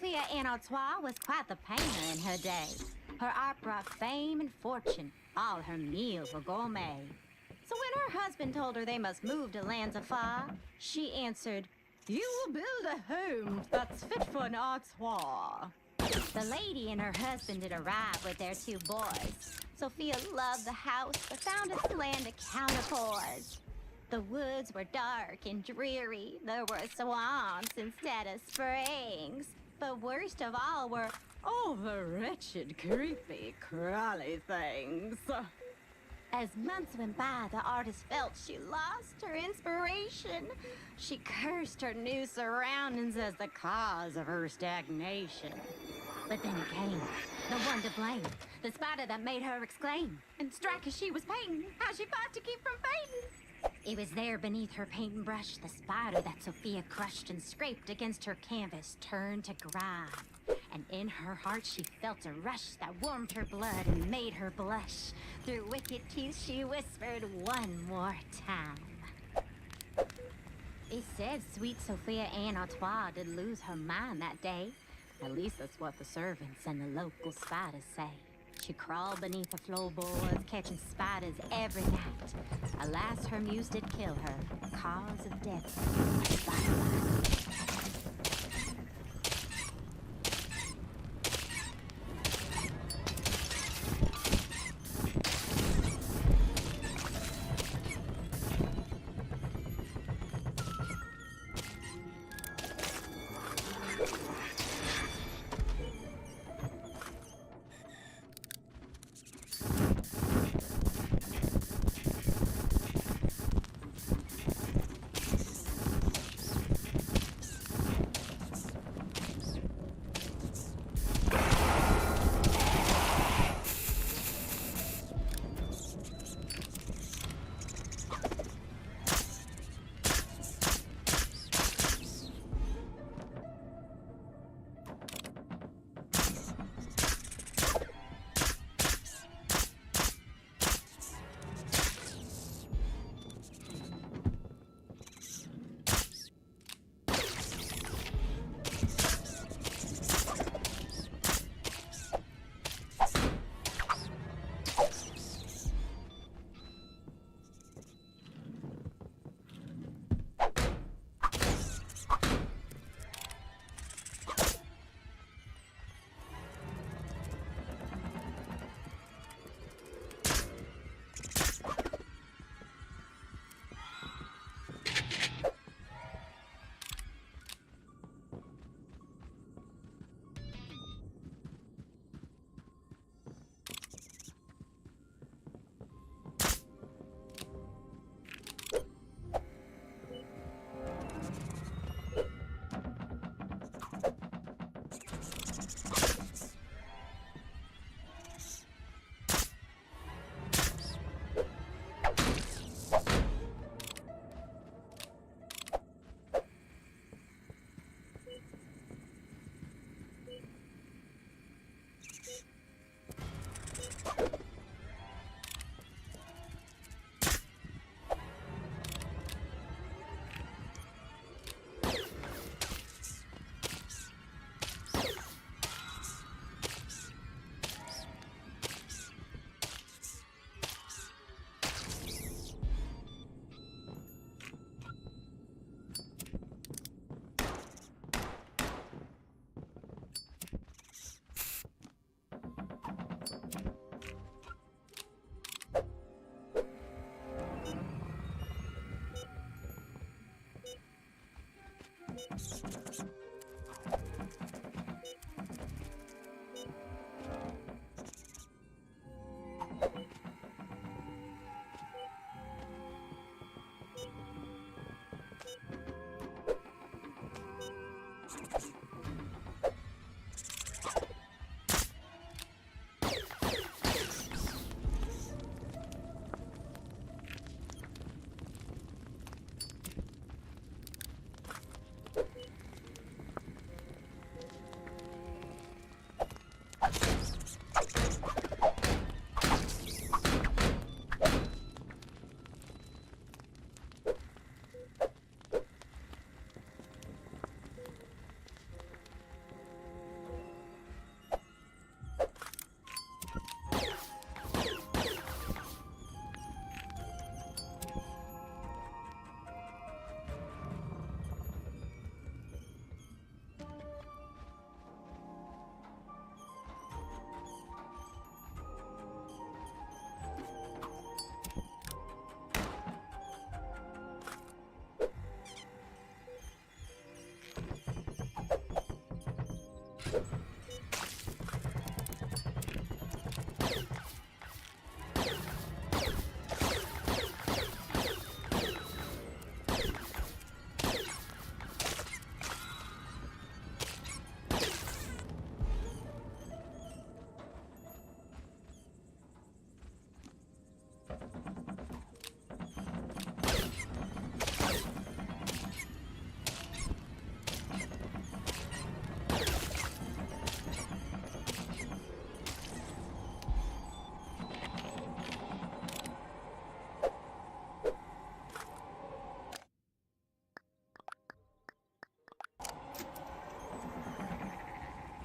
Sophia Anne Artois was quite the painter in her day. Her art brought fame and fortune. All her meals were gourmet. So when her husband told her they must move to lands afar, she answered, "You will build a home that's fit for an Artois." The lady and her husband did arrive with their 2 boys. Sophia loved the house, but found its land a counterpoise. The woods were dark and dreary. There were swamps instead of springs. But worst of all were all the wretched, creepy, crawly things. As months went by, the artist felt she lost her inspiration. She cursed her new surroundings as the cause of her stagnation. But then it came, the one to blame, the spider that made her exclaim and strike as she was painting, how she fought to keep from fainting. It was there beneath her painting brush, the spider that Sophia crushed and scraped against her canvas turned to grime. And in her heart she felt a rush that warmed her blood and made her blush. Through wicked teeth she whispered one more time. It said sweet Sophia Anne Artois did lose her mind that day. At least that's what the servants and the local spiders say. She crawled beneath the floorboards, catching spiders every night. Alas, her muse did kill her, cause of death, a spider bite.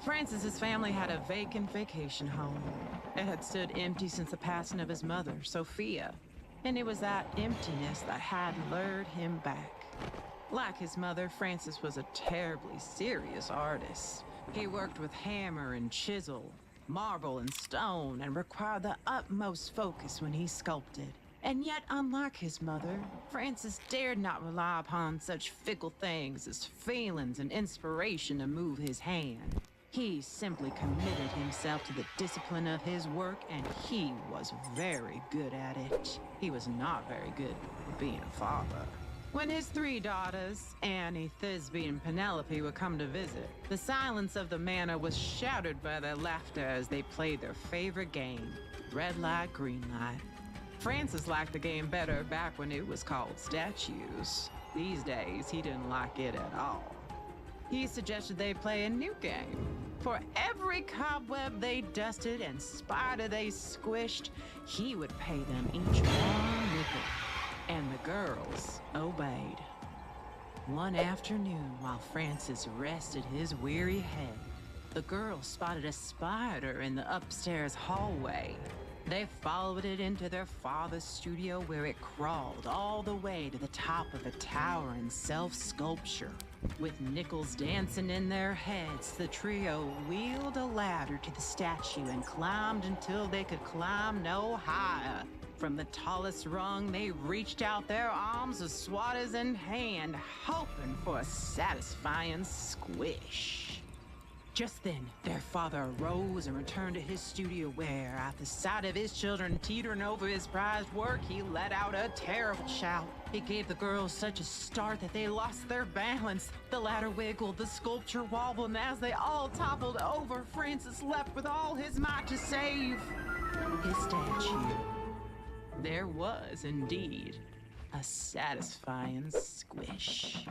Francis's family had a vacant vacation home. It had stood empty since the passing of his mother, Sophia, and it was that emptiness that had lured him back. Like his mother, Francis was a terribly serious artist. He worked with hammer and chisel, marble and stone, and required the utmost focus when he sculpted. And yet, unlike his mother, Francis dared not rely upon such fickle things as feelings and inspiration to move his hand. He simply committed himself to the discipline of his work, and he was very good at it. He was not very good at being a father. When his 3 daughters, Annie, Thisbe, and Penelope, would come to visit, the silence of the manor was shattered by their laughter as they played their favorite game, red light, green light. Francis liked the game better back when it was called statues. These days, he didn't like it at all. He suggested they play a new game. For every cobweb they dusted and spider they squished, he would pay them each 1 nickel. And the girls obeyed. One afternoon, while Francis rested his weary head, the girls spotted a spider in the upstairs hallway. They followed it into their father's studio, where it crawled all the way to the top of a towering self-sculpture. With nickels dancing in their heads, the trio wheeled a ladder to the statue and climbed until they could climb no higher. From the tallest rung, they reached out their arms with swatters in hand, hoping for a satisfying squish. Just then, their father arose and returned to his studio where, at the sight of his children teetering over his prized work, he let out a terrible shout. It gave the girls such a start that they lost their balance. The ladder wiggled, the sculpture wobbled, and as they all toppled over, Francis leapt with all his might to save his statue. There was, indeed, a satisfying squish.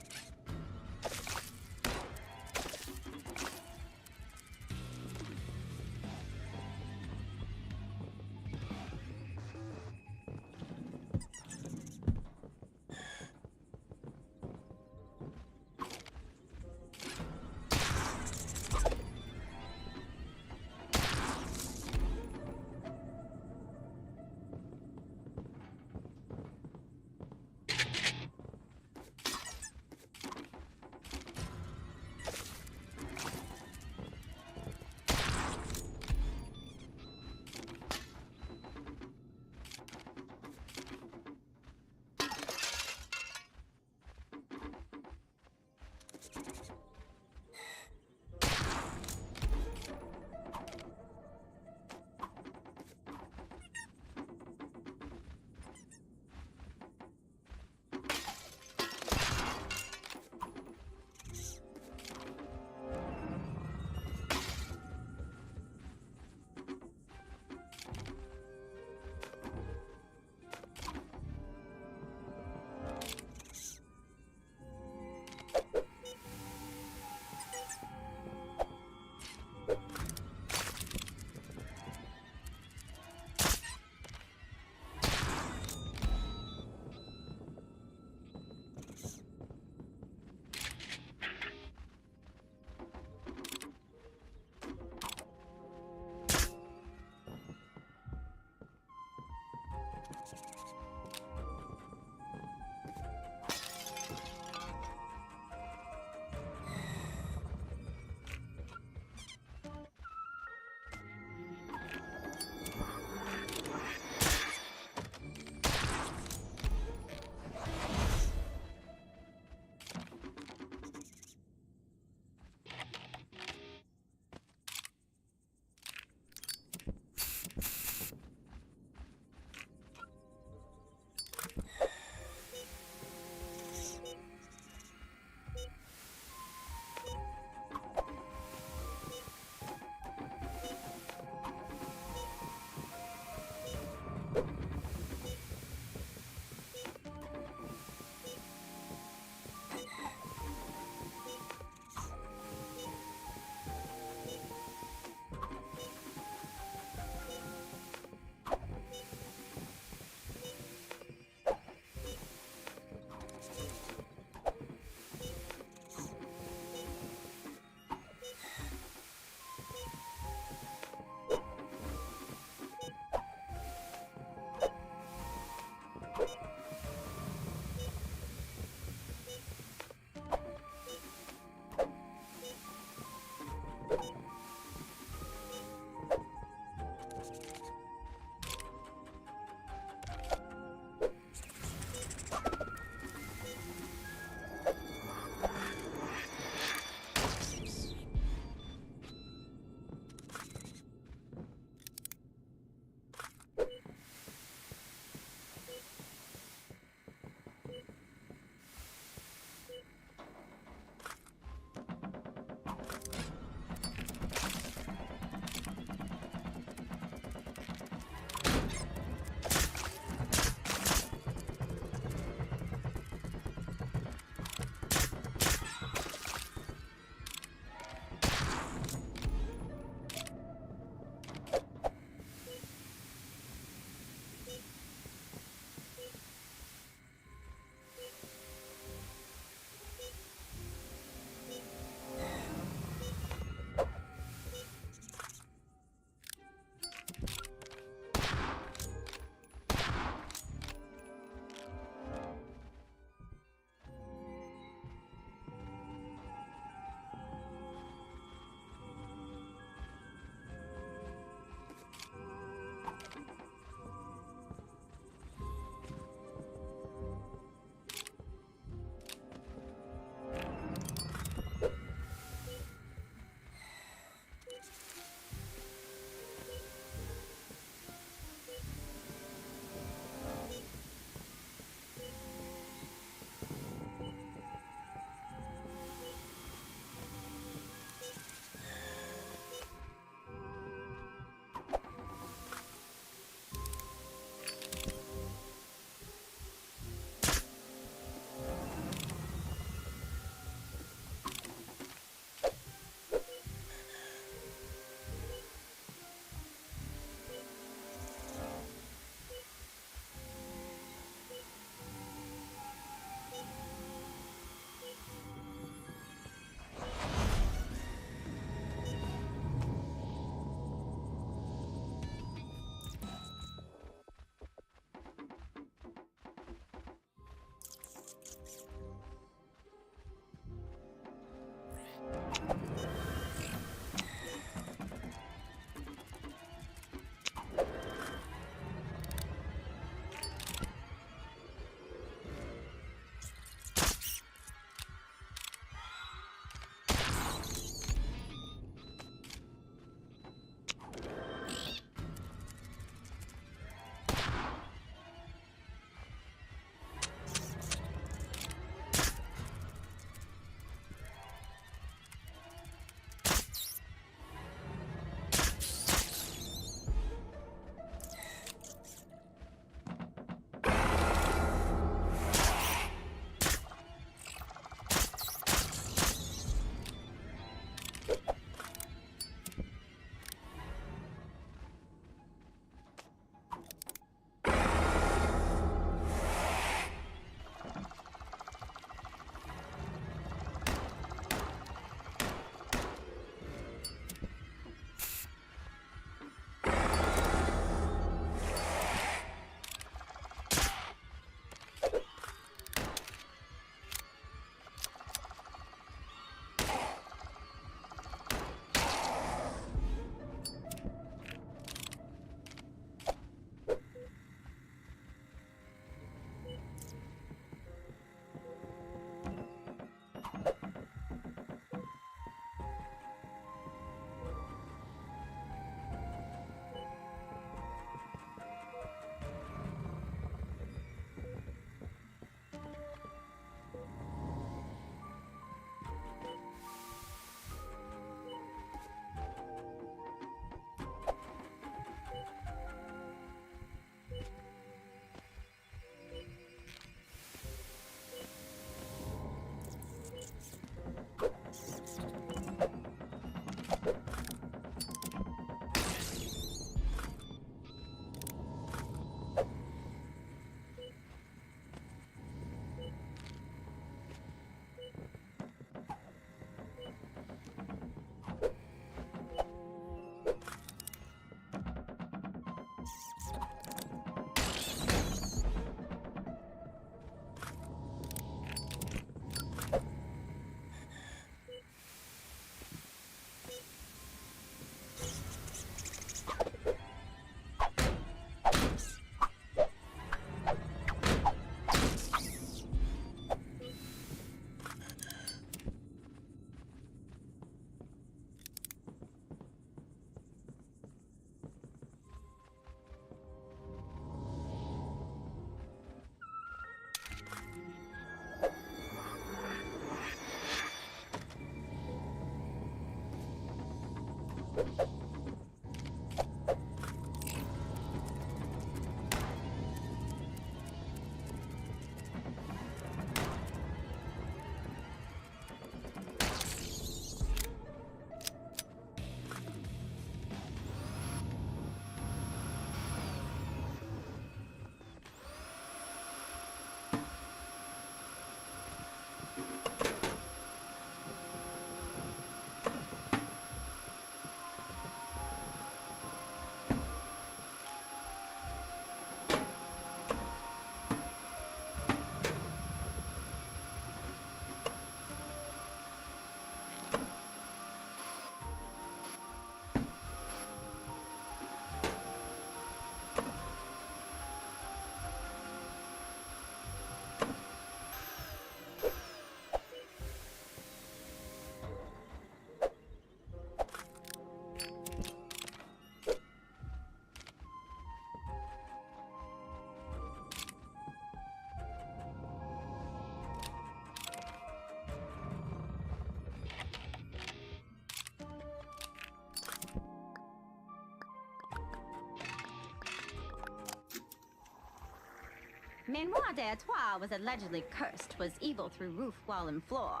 Manor d'Artois was allegedly cursed, was evil through roof, wall, and floor.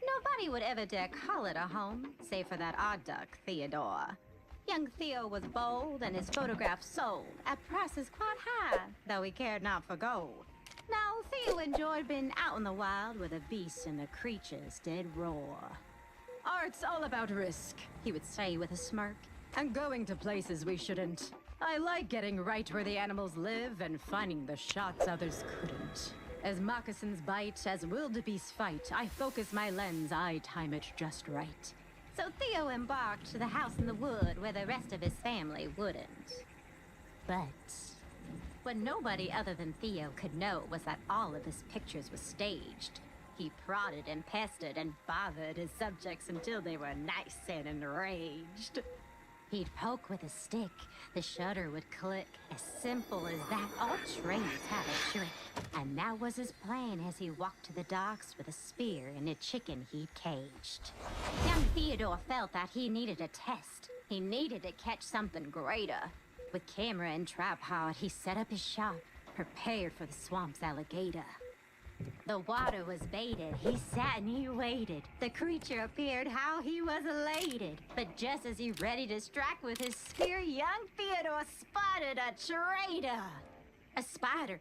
Nobody would ever dare call it a home, save for that odd duck, Theodore. Young Theo was bold, and his photograph sold at prices quite high, though he cared not for gold. Now, Theo enjoyed being out in the wild where the beasts and the creatures did roar. Art's all about risk, he would say with a smirk, and going to places we shouldn't. I like getting right where the animals live and finding the shots others couldn't. As moccasins bite, as wildebeests fight, I focus my lens, I time it just right. So Theo embarked to the house in the wood where the rest of his family wouldn't. But what nobody other than Theo could know was that all of his pictures were staged. He prodded and pestered and bothered his subjects until they were nice and enraged. He'd poke with a stick, the shutter would click. As simple as that, all trains had a shrink. And that was his plan as he walked to the docks with a spear and a chicken he'd caged. Young Theodore felt that he needed a test. He needed to catch something greater. With camera and tripod, he set up his shop, prepared for the swamp's alligator. The water was baited, he sat and he waited. The creature appeared, how he was elated. But just as he ready to strike with his spear, young Theodore spotted a traitor. A spider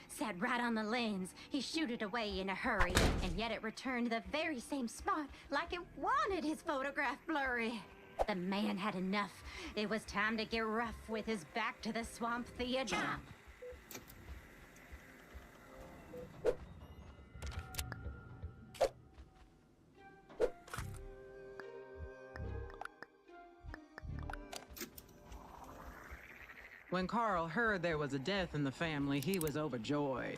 sat right on the lens. He shooed it away in a hurry, and yet it returned to the very same spot, like it wanted his photograph blurry. The man had enough. It was time to get rough with his back to the swamp Theodore. When Carl heard there was a death in the family, he was overjoyed.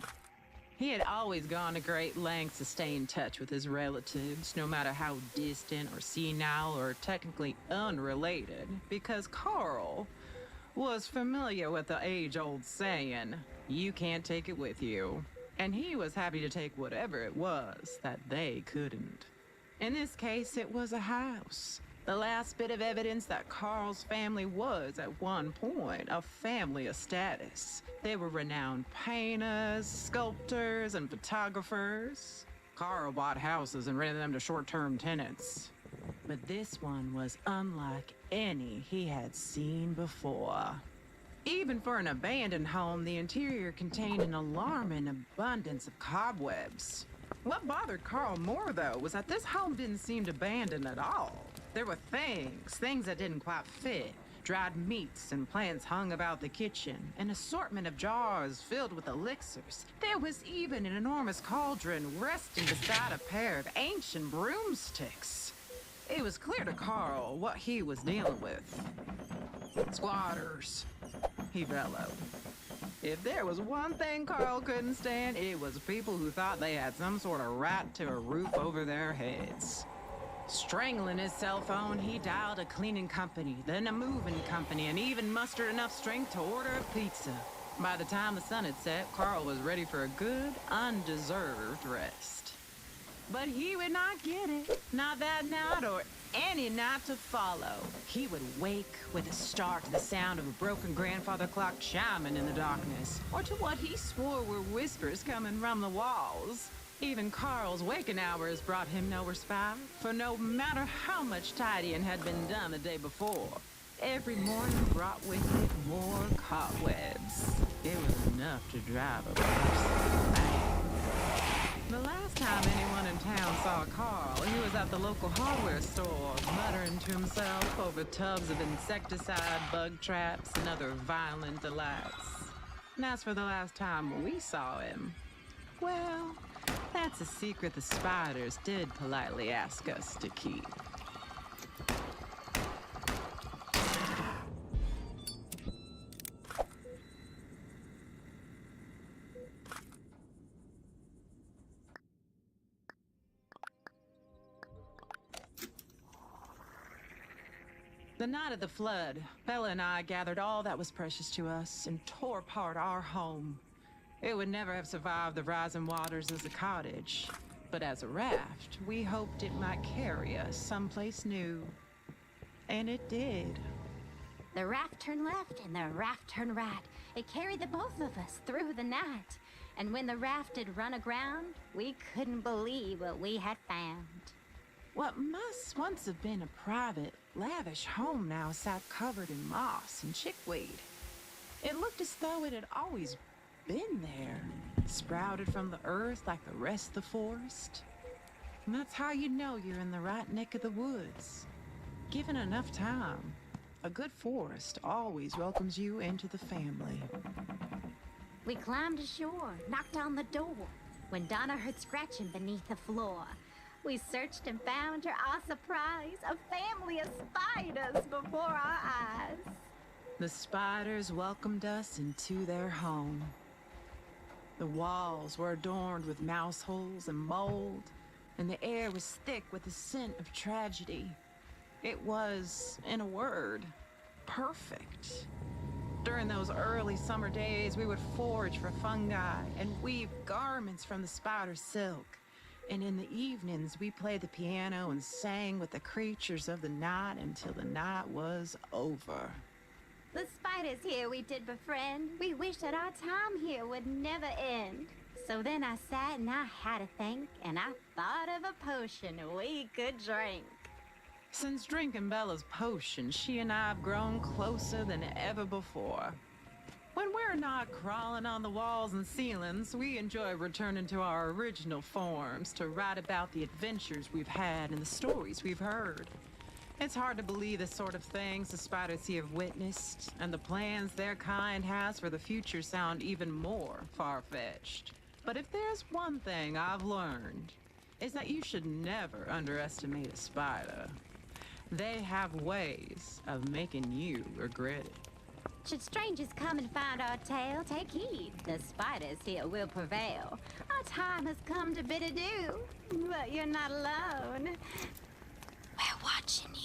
He had always gone to great lengths to stay in touch with his relatives, no matter how distant or senile or technically unrelated, because Carl was familiar with the age-old saying, "You can't take it with you." And he was happy to take whatever it was that they couldn't. In this case, it was a house. The last bit of evidence that Carl's family was, at one point, a family of status. They were renowned painters, sculptors, and photographers. Carl bought houses and rented them to short-term tenants. But this one was unlike any he had seen before. Even for an abandoned home, the interior contained an alarming abundance of cobwebs. What bothered Carl more, though, was that this home didn't seem abandoned at all. There were things that didn't quite fit. Dried meats and plants hung about the kitchen, an assortment of jars filled with elixirs. There was even an enormous cauldron resting beside a pair of ancient broomsticks. It was clear to Carl what he was dealing with. Squatters, he bellowed. If there was one thing Carl couldn't stand, it was people who thought they had some sort of right to a roof over their heads. Strangling his cell phone, he dialed a cleaning company, then a moving company, and even mustered enough strength to order a pizza. By the time the sun had set, Carl was ready for a good, undeserved rest. But he would not get it. Not that night or any night to follow. He would wake with a start to the sound of a broken grandfather clock chiming in the darkness, or to what he swore were whispers coming from the walls. Even Carl's waking hours brought him no respite, for no matter how much tidying had been done the day before, every morning brought with it more cobwebs. It was enough to drive a person mad. The last time anyone in town saw Carl, he was at the local hardware store, muttering to himself over tubs of insecticide, bug traps, and other violent delights. And as for the last time we saw him, well, that's a secret the spiders did politely ask us to keep. The night of the flood, Bella and I gathered all that was precious to us and tore apart our home. It would never have survived the rising waters as a cottage, but as a raft, we hoped it might carry us someplace new. And it did. The raft turned left and the raft turned right. It carried the both of us through the night. And when the raft had run aground, we couldn't believe what we had found. What must once have been a private, lavish home now sat covered in moss and chickweed. It looked as though it had always been there, sprouted from the earth like the rest of the forest. And that's how you know you're in the right neck of the woods. Given enough time, a good forest always welcomes you into the family. We climbed ashore, knocked on the door, when Donna heard scratching beneath the floor. We searched and found, to our surprise, a family of spiders before our eyes. The spiders welcomed us into their home. The walls were adorned with mouse holes and mold, and the air was thick with the scent of tragedy. It was, in a word, perfect. During those early summer days, we would forage for fungi and weave garments from the spider silk. And in the evenings, we played the piano and sang with the creatures of the night until the night was over. The spiders here we did befriend. We wished that our time here would never end. So then I sat and I had to think, and I thought of a potion we could drink. Since drinking Bella's potion, she and I have grown closer than ever before. When we're not crawling on the walls and ceilings, we enjoy returning to our original forms to write about the adventures we've had and the stories we've heard. It's hard to believe the sort of things the spiders here have witnessed, and the plans their kind has for the future sound even more far-fetched. But if there's one thing I've learned, is that you should never underestimate a spider. They have ways of making you regret it. Should strangers come and find our tale, take heed. The spiders here will prevail. Our time has come to bid adieu, but you're not alone. We're watching you.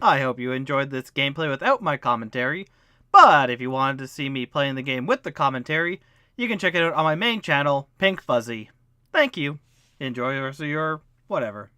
I hope you enjoyed this gameplay without my commentary, but if you wanted to see me playing the game with the commentary, you can check it out on my main channel, Pink Fuzzy. Thank you. Enjoy the rest of your whatever.